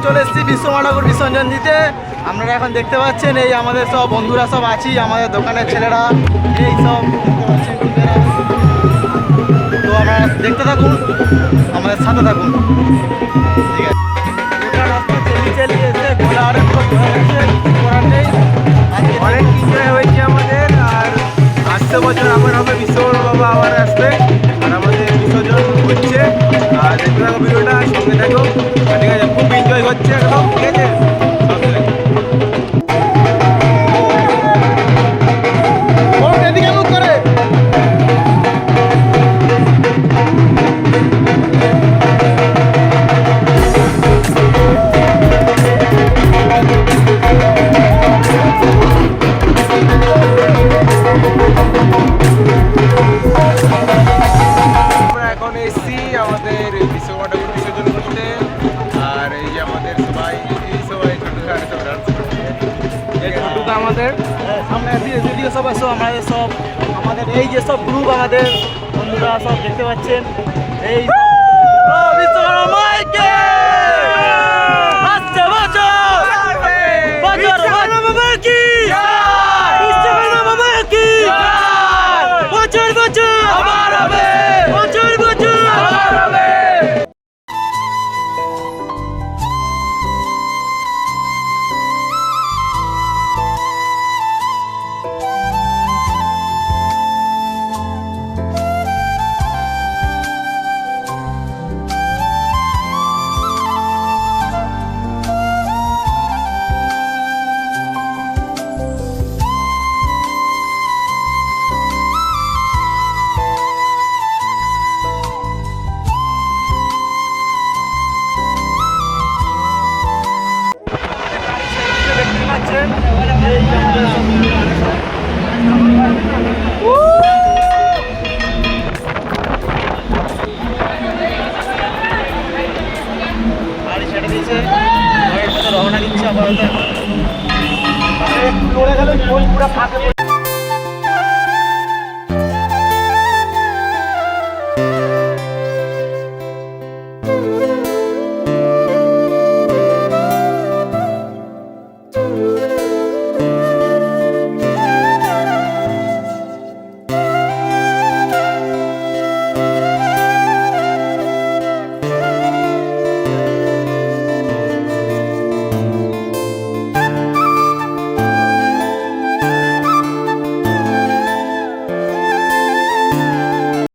চলে এসেছি বিশ্বকর্মা ঠাকুর বিসর্জন দিতে। আপনারা এখন দেখতে পাচ্ছেন এই আমাদের সব বন্ধুরা সব আছি, আমাদের দোকানের ছেলেরা এই সব তো আপনারা দেখতে থাকুন, আমাদের সাথে থাকুন। ঠিক আছে, গোটা রাস্তা চালিয়ে এসে ঘোরা আর একটু ঘোরা হয়েছে, করার নেই। অনেক এনজয় হয়েছে আমাদের। আর আসতে বছর আবার হবে বিশ্বকর্মা বাবা আবার আসবে আর আমাদের বিসর্জন হচ্ছে। আর দেখতে থাকো ভিডিওটা, সঙ্গে থাকো। ঠিক আছে, খুব এনজয় হচ্ছে একদম। ঠিক আছে, এদিকে মুখ করে আমরা এখন এসছি আমাদের বিশ্বকর্মা ঠাকুর বিসর্জন করতে। আর এই যে আমাদের সবাই ছোটো খাটো সব ডান্স করছে। এই ছোটুটা আমাদের সামনে এদিকে সব আসো, আমাদের সব আমাদের এই যে সব গ্রুপ আমাদের বন্ধুরা সব দেখতে পাচ্ছেন এই